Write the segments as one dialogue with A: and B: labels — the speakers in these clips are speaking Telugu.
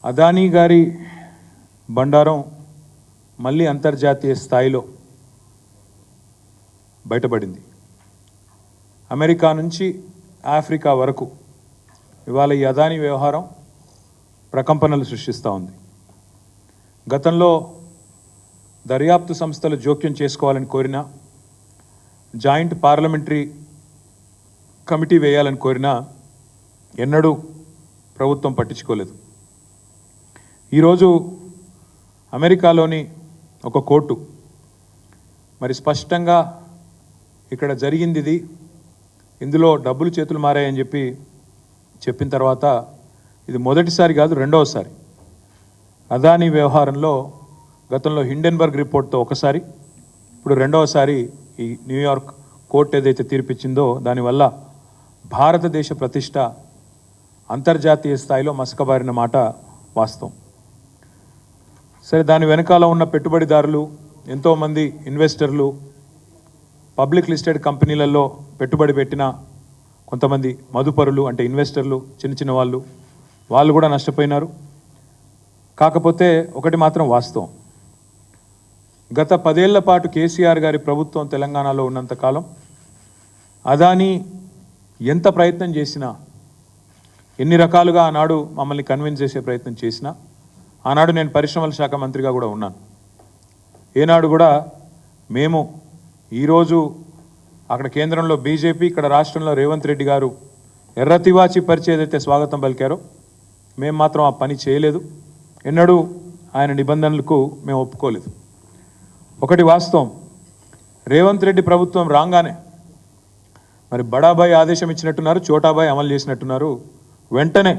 A: అదానీ గారి బండారం మళ్ళీ అంతర్జాతీయ స్థాయిలో బయటపడింది. అమెరికా నుంచి ఆఫ్రికా వరకు ఇవాళ ఈ అదానీ వ్యవహారం ప్రకంపనలు సృష్టిస్తూ ఉంది. గతంలో దర్యాప్తు సంస్థలు జోక్యం చేసుకోవాలని కోరినా, జాయింట్ పార్లమెంటరీ కమిటీ వేయాలని కోరినా ఎన్నడూ ప్రభుత్వం పట్టించుకోలేదు. ఈరోజు అమెరికాలోని ఒక కోర్టు మరి స్పష్టంగా ఇక్కడ జరిగింది ఇది, ఇందులో డబ్బులు చేతులు మారాయని చెప్పిన తర్వాత ఇది మొదటిసారి కాదు, రెండవసారి అదానీ వ్యవహారంలో గతంలో హిండెన్బర్గ్ రిపోర్ట్తో ఒకసారి, ఇప్పుడు రెండవసారి ఈ న్యూయార్క్ కోర్టు ఏదైతే తీర్పిచ్చిందో దానివల్ల భారతదేశ ప్రతిష్ట అంతర్జాతీయ స్థాయిలో మసకబారిన మాట వాస్తవం. సరే, దాని వెనకాల ఉన్న పెట్టుబడిదారులు, ఎంతోమంది ఇన్వెస్టర్లు, పబ్లిక్ లిస్టెడ్ కంపెనీలలో పెట్టుబడి పెట్టిన కొంతమంది మదుపరులు అంటే ఇన్వెస్టర్లు, చిన్న వాళ్ళు కూడా నష్టపోయినారు. కాకపోతే ఒకటి మాత్రం వాస్తవం, గత 10 ఏళ్ల పాటు కేసీఆర్ గారి ప్రభుత్వం తెలంగాణలో ఉన్నంతకాలం అదానీ ఎంత ప్రయత్నం చేసినా, ఎన్ని రకాలుగా ఆనాడు మమ్మల్ని కన్విన్స్ చేసే ప్రయత్నం చేసినా, ఆనాడు నేను పరిశ్రమల శాఖ మంత్రిగా కూడా ఉన్నాను, ఏనాడు కూడా మేము ఈరోజు అక్కడ కేంద్రంలో బీజేపీ, ఇక్కడ రాష్ట్రంలో రేవంత్ రెడ్డి గారు ఎర్రతివాచి పరిచి ఏదైతే స్వాగతం పలికారో మేము మాత్రం ఆ పని చేయలేదు. ఎన్నడూ ఆయన నిబంధనలకు మేము ఒప్పుకోలేదు. ఒకటి వాస్తవం, రేవంత్ రెడ్డి ప్రభుత్వం రాగానే మరి బడాబాయ్ ఆదేశం ఇచ్చినట్టున్నారు, చోటాబాయ్ అమలు చేసినట్టున్నారు. వెంటనే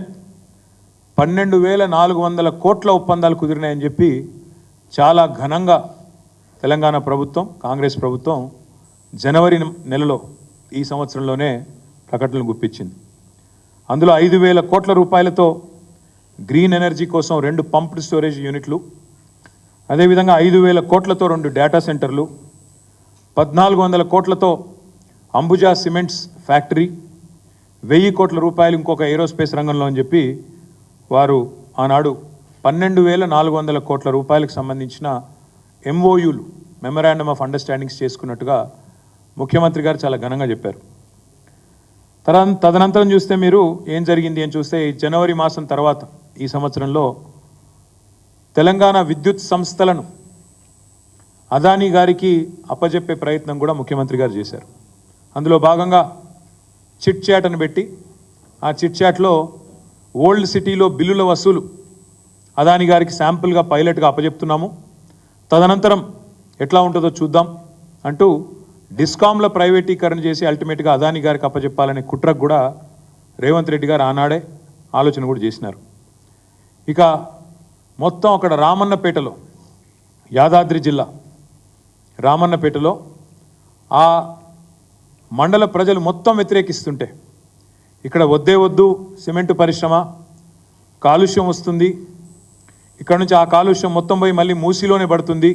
A: 12,400 కోట్ల ఒప్పందాలు కుదిరినాయని చెప్పి చాలా ఘనంగా తెలంగాణ ప్రభుత్వం, కాంగ్రెస్ ప్రభుత్వం జనవరి నెలలో ఈ సంవత్సరంలోనే ప్రకటనలు గుప్పించింది. అందులో 5,000 కోట్ల రూపాయలతో గ్రీన్ ఎనర్జీ కోసం 2 పంప్డ్ స్టోరేజ్ యూనిట్లు, అదేవిధంగా 5,000 కోట్లతో 2 డేటా సెంటర్లు, 1,400 కోట్లతో అంబుజా సిమెంట్స్ ఫ్యాక్టరీ, 1,000 కోట్ల రూపాయలు ఇంకొక ఏరోస్పేస్ రంగంలో అని చెప్పి వారు ఆనాడు 12,400 కోట్ల రూపాయలకు సంబంధించిన ఎంఓయూలు, మెమరాండమ్ ఆఫ్ అండర్స్టాండింగ్స్ చేసుకున్నట్టుగా ముఖ్యమంత్రి గారు చాలా ఘనంగా చెప్పారు. తదనంతరం చూస్తే మీరు ఏం జరిగింది అని చూస్తే ఈ జనవరి మాసం తర్వాత ఈ సంవత్సరంలో తెలంగాణ విద్యుత్ సంస్థలను అదానీ గారికి అప్పజెప్పే ప్రయత్నం కూడా ముఖ్యమంత్రి గారు చేశారు. అందులో భాగంగా చిట్ చాట్ అని పెట్టి ఆ చిట్ చాట్లో ఓల్డ్ సిటీలో బిల్లుల వసూలు అదానీ గారికి శాంపుల్గా పైలట్గా అప్పజెప్తున్నాము, తదనంతరం ఎట్లా ఉంటుందో చూద్దాం అంటూ డిస్కామ్ల ప్రైవేటీకరణ చేసి అల్టిమేట్గా అదానీ గారికి అప్పజెప్పాలనే కుట్రకు కూడా రేవంత్ రెడ్డి గారు ఆనాడే ఆలోచన కూడా చేసినారు. ఇక మొత్తం అక్కడ రామన్నపేటలో, యాదాద్రి జిల్లా రామన్నపేటలో ఆ మండల ప్రజలు మొత్తం వ్యతిరేకిస్తుంటే ఇక్కడ వద్దే వద్దు సిమెంటు పరిశ్రమ, కాలుష్యం వస్తుంది, ఇక్కడ నుంచి ఆ కాలుష్యం మొత్తం పోయి మళ్ళీ మూసీలోనే పడుతుంది,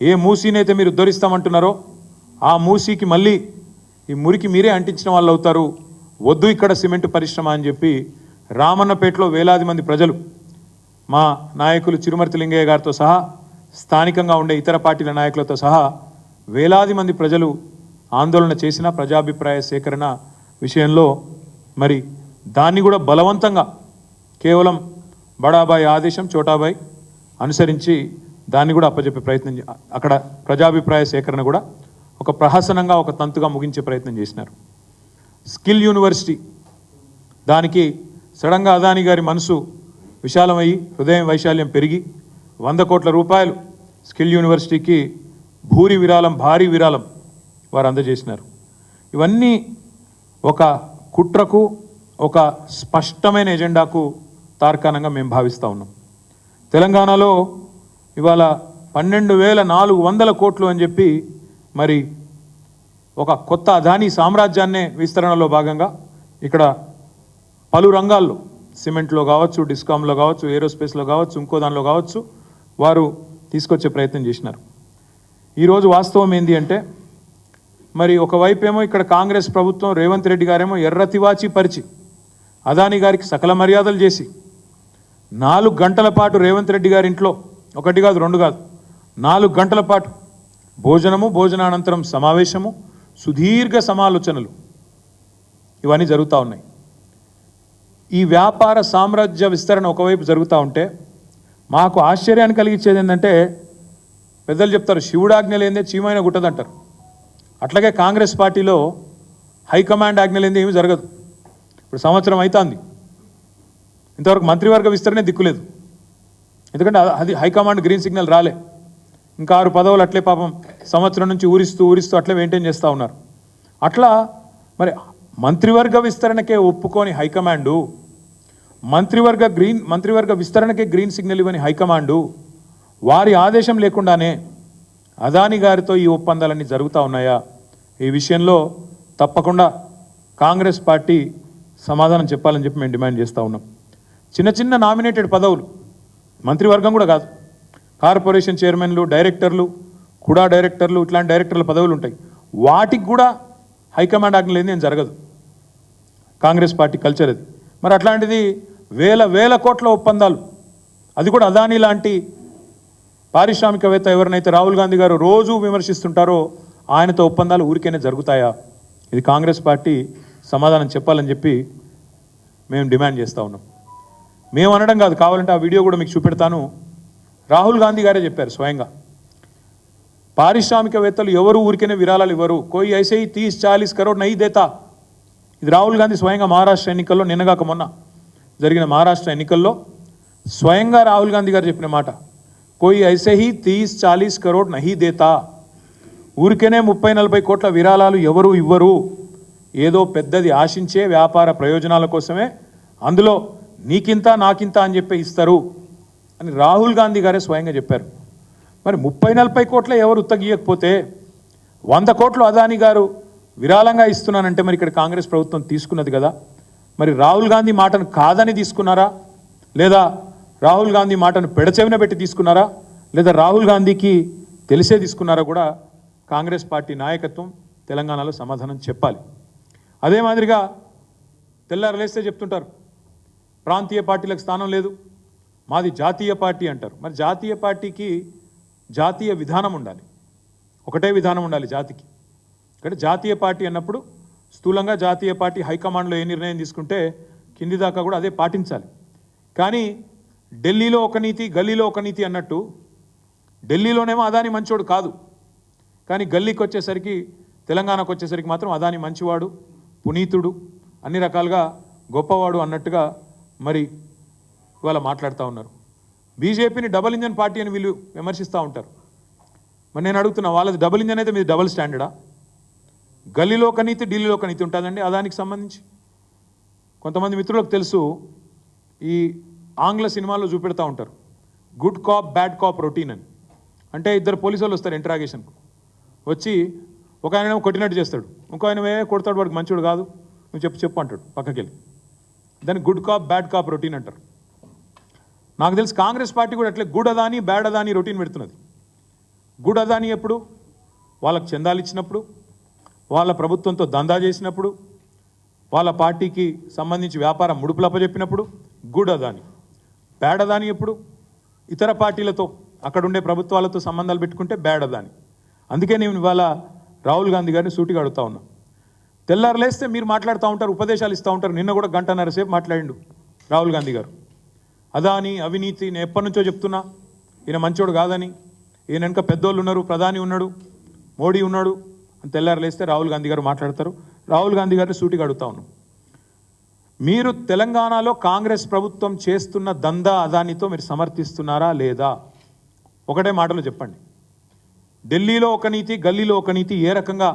A: ఏ మూసీనైతే మీరు ఉద్ధరిస్తామంటున్నారో ఆ మూసీకి మళ్ళీ ఈ మురికి మీరే అంటించిన వాళ్ళు అవుతారు, వద్దు ఇక్కడ సిమెంటు పరిశ్రమ అని చెప్పి రామన్నపేటలో వేలాది మంది ప్రజలు, మా నాయకులు చిరుమర్తి లింగయ్య గారితో సహా స్థానికంగా ఉండే ఇతర పార్టీల నాయకులతో సహా వేలాది మంది ప్రజలు ఆందోళన చేసిన ప్రజాభిప్రాయ సేకరణ విషయంలో మరి దాన్ని కూడా బలవంతంగా కేవలం బడాబాయ్ ఆదేశం, చోటాబాయ్ అనుసరించి దాన్ని కూడా అప్పచెప్పే ప్రయత్నం, అక్కడ ప్రజాభిప్రాయ సేకరణ కూడా ఒక ప్రహసనంగా, ఒక తంతుగా ముగించే ప్రయత్నం చేసినారు. స్కిల్ యూనివర్సిటీ, దానికి సడన్గా అదానీ గారి మనసు విశాలమయ్యి, హృదయం వైశాల్యం పెరిగి 100 కోట్ల రూపాయలు స్కిల్ యూనివర్సిటీకి భారీ విరాళం వారు అందజేసినారు. ఇవన్నీ ఒక కుట్రకు, ఒక స్పష్టమైన ఎజెండాకు తార్కాణంగా మేము భావిస్తూ ఉన్నాం. తెలంగాణలో ఇవాళ 12,400 కోట్లు అని చెప్పి మరి ఒక కొత్త అదానీ సామ్రాజ్యాన్నే విస్తరణలో భాగంగా ఇక్కడ పలు రంగాల్లో, సిమెంట్లో కావచ్చు, డిస్కామ్లో కావచ్చు, ఏరోస్పేస్లో కావచ్చు, ఇంకో దానిలో కావచ్చు, వారు తీసుకొచ్చే ప్రయత్నం చేసినారు. ఈరోజు వాస్తవం ఏంటి అంటే మరి ఒకవైపు ఏమో ఇక్కడ కాంగ్రెస్ ప్రభుత్వం, రేవంత్ రెడ్డి గారేమో ఎర్రతివాచి పరిచి అదానీ గారికి సకల మర్యాదలు చేసి 4 గంటల పాటు రేవంత్ రెడ్డి గారి ఇంట్లో, ఒకటి కాదు రెండు కాదు, 4 గంటల పాటు భోజనము, భోజనానంతరం సమావేశము, సుదీర్ఘ సమాలోచనలు ఇవన్నీ జరుగుతూ ఉన్నాయి. ఈ వ్యాపార సామ్రాజ్య విస్తరణ ఒకవైపు జరుగుతూ ఉంటే మాకు ఆశ్చర్యాన్ని కలిగించేది ఏంటంటే, పెద్దలు చెప్తారు శివుడాజ్ఞ లేనిదే చీమైన గుట్టదంటారు. అట్లాగే కాంగ్రెస్ పార్టీలో హైకమాండ్ ఆజ్ఞ లేనిదే ఏమీ జరగదు. ఇప్పుడు సంవత్సరం అవుతుంది, ఇంతవరకు మంత్రివర్గ విస్తరణే దిక్కులేదు. ఎందుకంటే అది హైకమాండ్ గ్రీన్ సిగ్నల్ రాలే. ఇంకా 6 పదవులు అట్లే పాపం సంవత్సరం నుంచి ఊరిస్తూ అట్లే మెయింటైన్ చేస్తూ ఉన్నారు. అట్లా మరి మంత్రివర్గ విస్తరణకే ఒప్పుకొని హైకమాండు, మంత్రివర్గ విస్తరణకే గ్రీన్ సిగ్నల్ ఇవ్వని హైకమాండు వారి ఆదేశం లేకుండానే అదానీ గారితో ఈ ఒప్పందాలన్నీ జరుగుతూ ఉన్నాయా? ఈ విషయంలో తప్పకుండా కాంగ్రెస్ పార్టీ సమాధానం చెప్పాలని చెప్పి మేము డిమాండ్ చేస్తూ ఉన్నాం. చిన్న చిన్న నామినేటెడ్ పదవులు, మంత్రివర్గం కూడా కాదు, కార్పొరేషన్ చైర్మన్లు, డైరెక్టర్లు, కూడా డైరెక్టర్లు, ఇట్లాంటి డైరెక్టర్ల పదవులు ఉంటాయి. వాటికి కూడా హైకమాండ్ ఆజ్ఞ లేని ఏం జరగదు. కాంగ్రెస్ పార్టీ కల్చర్ అది. మరి అట్లాంటిది వేల కోట్ల ఒప్పందాలు, అది కూడా అదానీ లాంటి పారిశ్రామికవేత్త ఎవరినైతే రాహుల్ గాంధీ గారు రోజు విమర్శిస్తుంటారో ఆయనతో ఒప్పందాలు ఊరికైనా జరుగుతాయా? ఇది కాంగ్రెస్ పార్టీ సమాధానం చెప్పాలని చెప్పి మేము డిమాండ్ చేస్తూ ఉన్నాం. మేము అనడం కాదు, కావాలంటే ఆ వీడియో కూడా మీకు చూపెడతాను. రాహుల్ గాంధీ గారే చెప్పారు స్వయంగా, పారిశ్రామికవేత్తలు ఎవరు ఊరికైనా విరాళాలు ఇవ్వరు, కోయి ఐసే 30-40 కరోడ్ నహీ దేతా. ఇది రాహుల్ గాంధీ స్వయంగా మహారాష్ట్ర ఎన్నికల్లో, నిన్నగాక మొన్న జరిగిన మహారాష్ట్ర ఎన్నికల్లో స్వయంగా రాహుల్ గాంధీ గారు చెప్పిన మాట, కోయి ఐసే 30-40 కరోడ్ నహీ దేతా. ఊరికనే 30-40 కోట్ల విరాళాలు ఎవరు ఇవ్వరు, ఏదో పెద్దది ఆశించే వ్యాపార ప్రయోజనాల కోసమే అందులో నీకింత నాకింత అని చెప్పి ఇస్తారు అని రాహుల్ గాంధీ గారే స్వయంగా చెప్పారు. మరి 30-40 కోట్ల ఎవరు ఉత్తగియకపోతే 100 కోట్లు అదానీ గారు విరాళంగా ఇస్తున్నానంటే మరి ఇక్కడ కాంగ్రెస్ ప్రభుత్వం తీసుకున్నది కదా. మరి రాహుల్ గాంధీ మాటను కాదని తీసుకున్నారా, లేదా రాహుల్ గాంధీ మాటను పెడచెవిన పెట్టి తీసుకున్నారా, లేదా రాహుల్ గాంధీకి తెలిసే తీసుకున్నారా కూడా కాంగ్రెస్ పార్టీ నాయకత్వం తెలంగాణలో సమాధానం చెప్పాలి. అదే మాదిరిగా తెల్లారలేస్తే చెప్తుంటారు ప్రాంతీయ పార్టీలకు స్థానం లేదు, మాది జాతీయ పార్టీ అంటారు. మరి జాతీయ పార్టీకి జాతీయ విధానం ఉండాలి, ఒకటే విధానం ఉండాలి జాతికి. ఇక్కడ జాతీయ పార్టీ అన్నప్పుడు స్థూలంగా జాతీయ పార్టీ హైకమాండ్లో ఏ నిర్ణయం తీసుకుంటే కింది దాకా కూడా అదే పాటించాలి. కానీ ఢిల్లీలో ఒక నీతి, గల్లీలో ఒక నీతి అన్నట్టు, ఢిల్లీలోనేమో అదానీ మంచోడు కాదు, కానీ గల్లీకి వచ్చేసరికి, తెలంగాణకు వచ్చేసరికి మాత్రం అదానీ మంచివాడు, పునీతుడు, అన్ని రకాలుగా గొప్పవాడు అన్నట్టుగా మరి ఇవాళ మాట్లాడుతూ ఉన్నారు. బీజేపీని డబుల్ ఇంజన్ పార్టీ అని వీళ్ళు విమర్శిస్తూ ఉంటారు. మరి నేను అడుగుతున్నా, వాళ్ళది డబుల్ ఇంజన్ అయితే మీది డబుల్ స్టాండర్డా? గల్లీలో ఒక నీతి, ఢిల్లీలో ఒక నీతి ఉంటుందండి అదానికి సంబంధించి. కొంతమంది మిత్రులకు తెలుసు, ఈ ఆంగ్ల సినిమాల్లో చూపెడతా ఉంటారు good cop bad cop routine అని. అంటే ఇద్దరు పోలీసు వాళ్ళు వస్తారు ఇంటరాగేషన్కు, వచ్చి ఒక ఆయన కొట్టినట్టు చేస్తాడు, ఇంకో ఆయన కొడతాడు, వాడికి మంచివాడు కాదు, నువ్వు చెప్పు అంటాడు పక్కకి వెళ్ళి. దాన్ని good cop bad cop routine అంటారు. నాకు తెలిసి కాంగ్రెస్ పార్టీ కూడా అట్లే good Adani bad Adani routine పెడుతున్నది. గుడ్ అదానీ ఎప్పుడు? వాళ్ళకు చందాలు ఇచ్చినప్పుడు, వాళ్ళ ప్రభుత్వంతో దందా చేసినప్పుడు, వాళ్ళ పార్టీకి సంబంధించి వ్యాపారం ముడుపులప్పచెప్పినప్పుడు గుడ్ అదానీ. బ్యాడ్ అదానీ ఎప్పుడు? ఇతర పార్టీలతో, అక్కడుండే ప్రభుత్వాలతో సంబంధాలు పెట్టుకుంటే బ్యాడ్ అదానీ. అందుకే నేను ఇవాళ రాహుల్ గాంధీ గారిని సూటిగా అడుగుతా ఉన్నా. తెల్లారలేస్తే మీరు మాట్లాడుతూ ఉంటారు, ఉపదేశాలు ఇస్తూ ఉంటారు. నిన్న కూడా 1.5 గంటల సేపు మాట్లాడిండు రాహుల్ గాంధీ గారు. అదానీ అవినీతి, నేను ఎప్పటి నుంచో చెప్తున్నా ఈయన మంచోడు కాదని, ఈయన వెనక పెద్దోళ్ళు ఉన్నారు, ప్రధాని ఉన్నాడు, మోడీ ఉన్నాడు అని తెల్లారలేస్తే రాహుల్ గాంధీ గారు మాట్లాడతారు. రాహుల్ గాంధీ గారిని సూటిగా అడుగుతా ఉన్నాం, మీరు తెలంగాణలో కాంగ్రెస్ ప్రభుత్వం చేస్తున్న దందా అదానితో మీరు సమర్థిస్తున్నారా లేదా? ఒకటే మాటలో చెప్పండి. ఢిల్లీలో ఒక నీతి, గల్లీలో ఒక నీతి ఏ రకంగా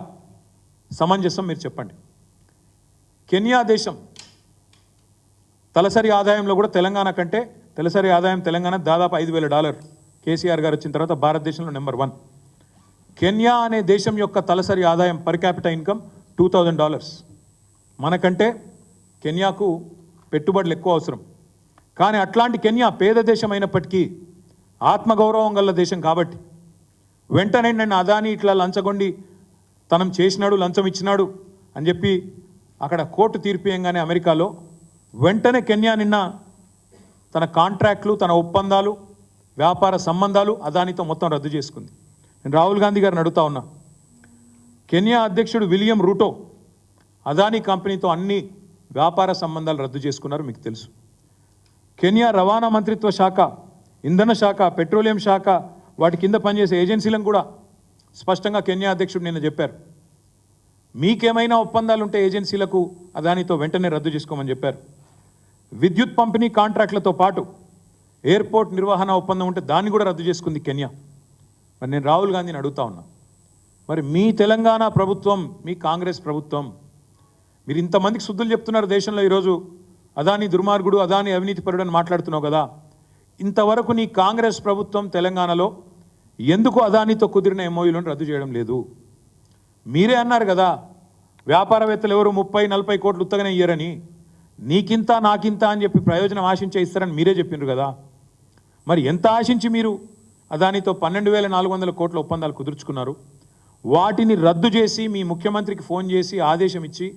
A: సమంజసం మీరు చెప్పండి. కెన్యా దేశం తలసరి ఆదాయంలో కూడా తెలంగాణ కంటే, తలసరి ఆదాయం తెలంగాణ దాదాపు $5,000. కేసీఆర్ గారు వచ్చిన తర్వాత భారతదేశంలో నెంబర్ 1. కెన్యా అనే దేశం యొక్క తలసరి ఆదాయం పర్ క్యాపిటల్ ఇన్కమ్ $2,000. మనకంటే కెన్యాకు పెట్టుబడులు ఎక్కువ అవసరం. కానీ అట్లాంటి కెన్యా పేద దేశం అయినప్పటికీ ఆత్మగౌరవం గల దేశం కాబట్టి వెంటనే నన్ను అదానీ ఇట్లా లంచగొండి తనం చేసినాడు, లంచం ఇచ్చినాడు అని చెప్పి అక్కడ కోర్టు తీర్పియంగానే అమెరికాలో వెంటనే కెన్యా నిన్న తన కాంట్రాక్ట్లు, తన ఒప్పందాలు, వ్యాపార సంబంధాలు అదానితో మొత్తం రద్దు చేసుకుంది. నేను రాహుల్ గాంధీ గారిని అడుగుతా ఉన్నా, కెన్యా అధ్యక్షుడు విలియం రూటో అదానీ కంపెనీతో అన్ని వ్యాపార సంబంధాలు రద్దు చేసుకున్నారు, మీకు తెలుసు. కెన్యా రవాణా మంత్రిత్వ శాఖ, ఇంధన శాఖ, పెట్రోలియం శాఖ, వాటి కింద పనిచేసే ఏజెన్సీలను కూడా స్పష్టంగా కెన్యా అధ్యక్షుడు నిన్న చెప్పారు, మీకేమైనా ఒప్పందాలు ఉంటే ఏజెన్సీలకు అదానితో వెంటనే రద్దు చేసుకోమని చెప్పారు. విద్యుత్ పంపిణీ కాంట్రాక్టులతో పాటు ఎయిర్పోర్ట్ నిర్వహణ ఒప్పందం ఉంటే దాన్ని కూడా రద్దు చేసుకుంది కెన్యా. మరి నేను రాహుల్ గాంధీని అడుగుతా ఉన్నా, మరి మీ తెలంగాణ ప్రభుత్వం, మీ కాంగ్రెస్ ప్రభుత్వం, మీరు ఇంతమందికి శుద్ధులు చెప్తున్నారు దేశంలో. ఈరోజు అదానీ దుర్మార్గుడు, అదానీ అవినీతిపరుడు అని మాట్లాడుతున్నావు కదా, ఇంతవరకు నీ కాంగ్రెస్ ప్రభుత్వం తెలంగాణలో ఎందుకు అదానీతో కుదిరిన ఎంఓయూలను రద్దు చేయడం లేదు? మీరే అన్నారు కదా, వ్యాపారవేత్తలు ఎవరు 30-40 కోట్లు ఉత్తగానే ఇయ్యరని, నీకింత నాకింత అని చెప్పి ప్రయోజనం ఆశించే ఇస్తారని మీరే చెప్పిండ్రు కదా. మరి ఎంత ఆశించి మీరు అదానితో 12,400 కోట్ల ఒప్పందాలు కుదుర్చుకున్నారు? వాటిని రద్దు చేసి మీ ముఖ్యమంత్రికి ఫోన్ చేసి ఆదేశం ఇచ్చి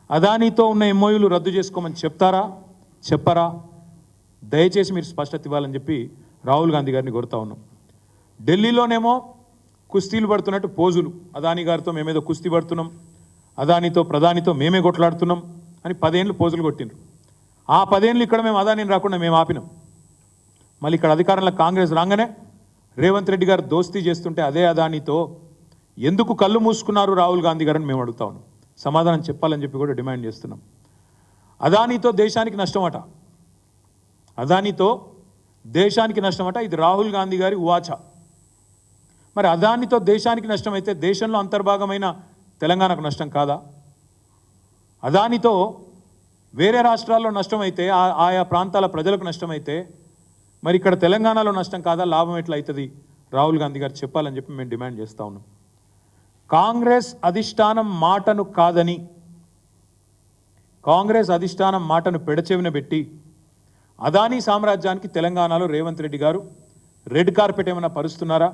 A: అదానితో ఉన్న ఎంఓయూలు రద్దు చేసుకోమని చెప్తారా, చెప్పరా? దయచేసి మీరు స్పష్టత ఇవ్వాలని చెప్పి రాహుల్ గాంధీ గారిని కోరుతా ఉన్నాం. ఢిల్లీలోనేమో కుస్తీలు పడుతున్నట్టు పోజులు, అదానీ గారితో మేమేదో కుస్తీ పడుతున్నాం, అదానితో ప్రధానితో మేమే కొట్లాడుతున్నాం అని 10 ఏళ్ళు పోజులు కొట్టిండ్రు. ఆ 10 ఏళ్ళు ఇక్కడ మేము అదానీని రాకుండా మేము ఆపినాం. మళ్ళీ ఇక్కడ అధికారంలో కాంగ్రెస్ రాగానే రేవంత్ రెడ్డి గారు దోస్తీ చేస్తుంటే అదే అదానీతో ఎందుకు కళ్ళు మూసుకున్నారు రాహుల్ గాంధీ గారని మేము అడుగుతా ఉన్నాం. సమాధానం చెప్పాలని చెప్పి కూడా డిమాండ్ చేస్తున్నాం. అదానీతో దేశానికి నష్టమట, అదానీతో దేశానికి నష్టమట. ఇది రాహుల్ గాంధీ గారి ఉవాచ. మరి అదానితో దేశానికి నష్టమైతే దేశంలో అంతర్భాగమైన తెలంగాణకు నష్టం కాదా? అదానితో వేరే రాష్ట్రాల్లో నష్టమైతే, ఆయా ప్రాంతాల ప్రజలకు నష్టమైతే మరి ఇక్కడ తెలంగాణలో నష్టం కాదా? లాభం ఎట్లా అవుతుంది? రాహుల్ గాంధీ గారు చెప్పాలని చెప్పి మేము డిమాండ్ చేస్తూ ఉన్నాం. కాంగ్రెస్ అధిష్టానం మాటను కాదని, కాంగ్రెస్ అధిష్టానం మాటను పెడచెవిన పెట్టి అదానీ సామ్రాజ్యానికి తెలంగాణలో రేవంత్ రెడ్డి గారు రెడ్ కార్పెట్ ఏమైనా పరుస్తున్నారా?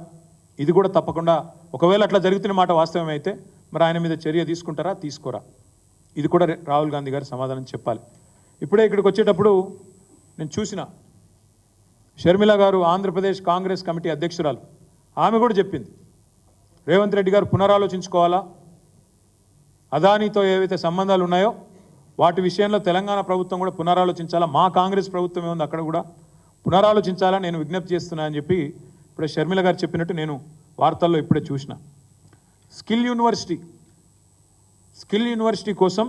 A: ఇది కూడా తప్పకుండా, ఒకవేళ అట్లా జరుగుతున్న మాట వాస్తవమైతే మరి ఆయన మీద చర్య తీసుకుంటారా, తీసుకోరా? ఇది కూడా రాహుల్ గాంధీ గారు సమాధానం చెప్పాలి. ఇప్పుడే ఇక్కడికి వచ్చేటప్పుడు నేను చూసిన షర్మిల గారు, ఆంధ్రప్రదేశ్ కాంగ్రెస్ కమిటీ అధ్యక్షురాలు, ఆమె కూడా చెప్పింది రేవంత్ రెడ్డి గారు పునరాలోచించుకోవాలా, అదానీతో ఏవైతే సంబంధాలు ఉన్నాయో వాటి విషయంలో తెలంగాణ ప్రభుత్వం కూడా పునరాలోచించాలా, మా కాంగ్రెస్ ప్రభుత్వం ఏముంది అక్కడ కూడా పునరాలోచించాలా నేను విజ్ఞప్తి చేస్తున్నా అని చెప్పి ఇప్పుడే షర్మిల గారు చెప్పినట్టు నేను వార్తల్లో ఇప్పుడే చూసిన. స్కిల్ యూనివర్సిటీ కోసం